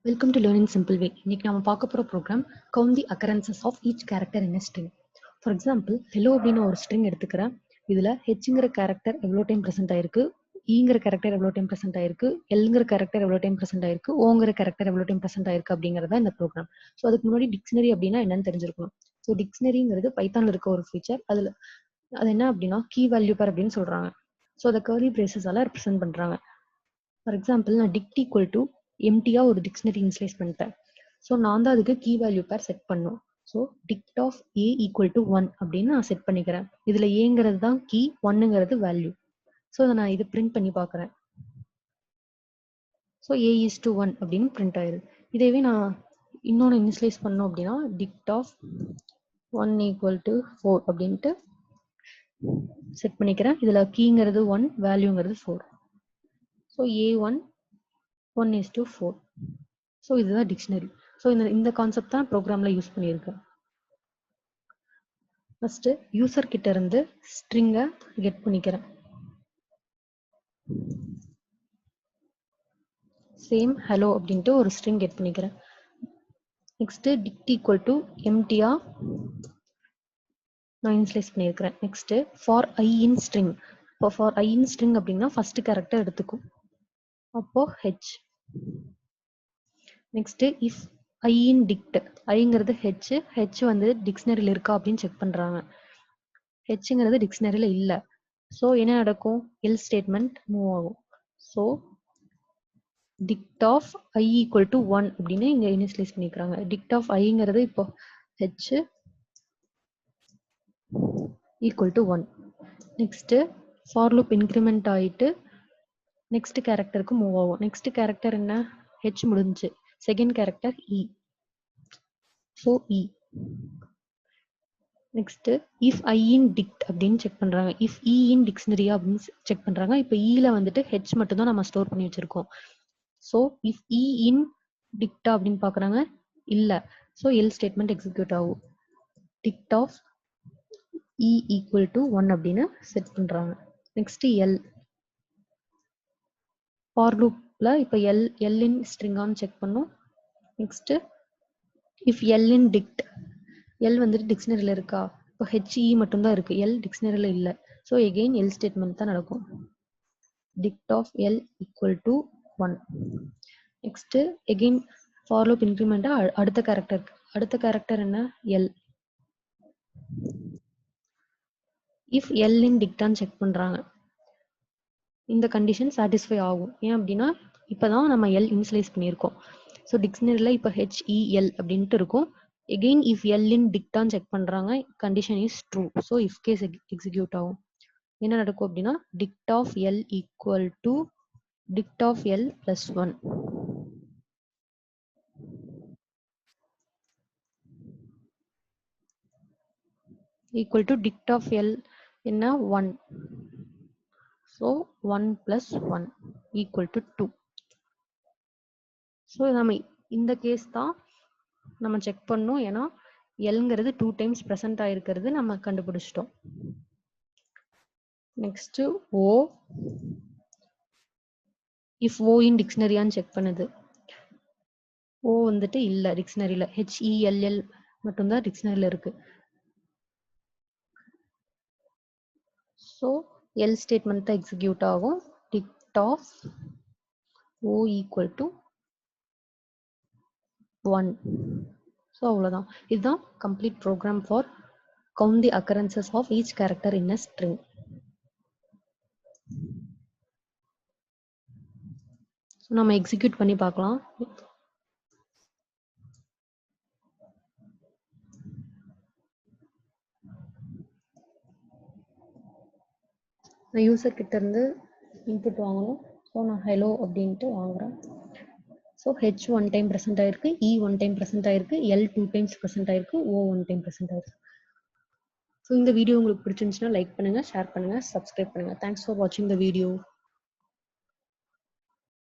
Welcome to Learn in Simple Way. இன்னைக்கு நாம பார்க்க போற program count the occurrences of each character in a string. For example, hello அப்படின்னு ஒரு string எடுத்துக்கிறேன். இதுல ஹெச்ங்கிற கேரக்டர் எவ்வளோ டைம் ப்ரெசென்ட் ஆயிருக்கு, ஈங்கிற கேரக்டர் எவ்வளோ டைம் ப்ரெசென்ட் ஆயிருக்கு, எல்ங்கிற கேரக்டர் எவ்வளோ டைம் ப்ரெசென்ட் ஆயிருக்கு, ஓங்கிற கேரக்டர் எவ்வளோ டைம் ப்ரெசென்ட் ஆயிருக்கு அப்படிங்கிறதா இந்த ப்ரோக்ராம். ஸோ அதுக்கு முன்னாடி டிக்ஷனரி அப்படின்னா என்னன்னு தெரிஞ்சிருக்கணும். ஸோ டிக்ஷனரிங்கிறது பைத்தான்ல இருக்க ஒரு ஃபீச்சர். அது என்ன அப்படின்னா கீ வேல்யூ பேர் அப்படின்னு சொல்றாங்க. ஸோ அதை கர்லி பிரேசஸால ரெப்ரசென்ட் பண்றாங்க. ஃபார் எக்ஸாம்பிள் நான் டிக்ட் ஈக்குவல் டு எம்டியா ஒரு டிக்ஷனரி இன்ஸ்லைஸ் பண்ணிட்டேன். ஸோ நான் தான் அதுக்கு கீ வேல்யூ பேர் செட் பண்ணும். So dict of A equal to 1 அப்படின்னு நான் செட் பண்ணிக்கிறேன். இதுல ஏங்கிறது தான் கீ, 1ங்கிறது வேல்யூ. ஸோ அதை நான் இது பிரிண்ட் பண்ணி பார்க்குறேன். ஸோ ஏ இஸ் டு 1 அப்படின்னு பிரிண்ட் ஆயிடுது. இதேவே நான் இன்னொன்று இன்ஸ்லைஸ் பண்ணோம் அப்படின்னா டிக்ட் ஆஃப் 1 ஈக்குவல் டு 4 அப்படின்ட்டு செட் பண்ணிக்கிறேன். இதுல கீங்கிறது 1, வேல்யூங்கிறது 4. So A1 1:4. ஸோ இதுதான் டிக்ஷனரி. ஸோ இந்த கான்செப்ட் தான் ப்ரோக்ராம்ல யூஸ் பண்ணியிருக்கேன். ஃபர்ஸ்ட் யூசர் கிட்ட இருந்து ஸ்ட்ரிங்கை கெட் பண்ணிக்கிறேன். சேம் ஹலோ அப்படின்ட்டு ஒரு ஸ்ட்ரிங் கெட் பண்ணிக்கிறேன். நெக்ஸ்ட் டிக்ட் ஈக்குவல் டு எம்டியா நான் இன்ஸ்லைஸ் பண்ணியிருக்கிறேன். Next for i in string. இப்போ ஃபார் ஐ இன் ஸ்ட்ரிங் அப்படின்னா ஃபர்ஸ்ட் கேரக்டர் எடுத்துக்கும். அப்போ H. Next if I in dict, ஐங்கிறது ஹெச் வந்து டிக்ஷனரியில் இருக்கா அப்படின்னு செக் பண்றாங்க. ஹெச்ங்கிறது டிக்ஷனரியில் இல்லை. ஸோ என்ன நடக்கும், எல் ஸ்டேட்மெண்ட் மூவ் ஆகும். So dict of I equal to 1 அப்படின்னு இங்க இனிஷியலைஸ் பண்ணிக்கிறாங்க. டிக்ட் ஆஃப் ஐங்கிறது இப்போ H equal to 1. Next for loop increment ஆயிட்டு நெக்ஸ்ட் கேரக்டருக்கு மூவ் ஆகும். நெக்ஸ்ட் கேரக்டர் என்ன, ஹெச் முடிஞ்சு. Second character E. So E. Next if I in dict அப்படின்னு செக் பண்றாங்க. இஃப் இ இன் டிக்ஷனரியா அப்படின்னு செக் பண்றாங்க. இப்போ இல வந்துட்டு ஹெச் மட்டும் தான் நம்ம ஸ்டோர் பண்ணி வச்சிருக்கோம். ஸோ இஃப் இ இன் டிக்டா அப்படின்னு பாக்குறாங்க, இல்ல. ஸோ எல் ஸ்டேட்மெண்ட் எக்ஸிக்யூட் ஆகும். Dict of E equal to 1 அப்படின்னு செட் பண்றாங்க. Next L. ஃபார் லூப்ல இப்போ எல் இன் ஸ்ட்ரிங்கான்னு செக் பண்ணும். Next if L in dict, L வந்துட்டு டிக்ஷனரியில் இருக்கா, இப்போ ஹெச்இ மட்டும்தான் இருக்கு, எல் டிக்ஷனரியில் இல்லை. ஸோ எகெயின் எல் ஸ்டேட்மெண்ட் தான் நடக்கும். Dict of L equal to 1. Next again for loop இன்க்ரிமெண்டா அடுத்த கேரக்டர் என்ன, எல். இஃப் எல் இன் டிக்டான்னு செக் பண்றாங்க. இந்த கண்டிஷன் சாட்டிஸ்ஃபை ஆகும். ஏன் அப்படின்னா இப்போதான் நம்ம எல் இனிஷியலைஸ் பண்ணியிருக்கோம். ஸோ டிக்ஷனரியில் இப்போ ஹெச்இஎல் அப்படின்ட்டு இருக்கும். எகெயின் இஃப் எல் இன் டிக்டான்னு செக் பண்றாங்க, condition is true. So if case execute ஆகும். என்ன நடக்கும் அப்படின்னா dict of L equal to dict of L plus 1. Equal to dict of L என்ன 1. So 1 plus 1 equal to 2. So நம்ம இந்த case தான் நம்ம செக் பண்ணோம். ஏன்னா எல்ங்கிறது 2 டைம்ஸ் ப்ரெசென்ட் ஆயிருக்கிறது நம்ம கண்டுபிடிச்சிட்டோம். Next O. If O in டிக்ஷனரியான்னு செக் பண்ணுது. ஓ வந்துட்டு இல்லை டிக்ஷனரியில், ஹெச்இஎல்எல் மட்டும்தான் டிக்ஷனரியில் இருக்கு. ஸோ எல் ஸ்டேட்மெண்ட் தான் எக்ஸிக்யூட் ஆகும். Dict of O equal to 1. So அவ்வளோதான். இதுதான் complete program for count the occurrences of each character in a string. So நம்ம எக்ஸிக்யூட் பண்ணி பார்க்கலாம். நான் யூசர் கிட்ட இருந்து இன்புட் வாங்கணும். ஸோ நான் ஹலோ அப்படின்ட்டு வாங்குறேன். ஸோ ஹெச் 1 டைம் ப்ரெசென்ட் ஆயிருக்கு, இ 1 டைம் ப்ரெசென்ட் ஆயிருக்கு, எல் 2 டைம்ஸ் ப்ரெசென்ட் ஆயிருக்கு, ஓ 1 டைம் ப்ரெசென்ட் ஆயிருக்கு. ஸோ இந்த வீடியோ உங்களுக்கு பிடிச்சிருந்துச்சுன்னா லைக் பண்ணுங்க, ஷேர் பண்ணுங்க, சப்ஸ்கிரைப் பண்ணுங்க. தேங்க்ஸ் ஃபார் வாட்சிங் த வீடியோ.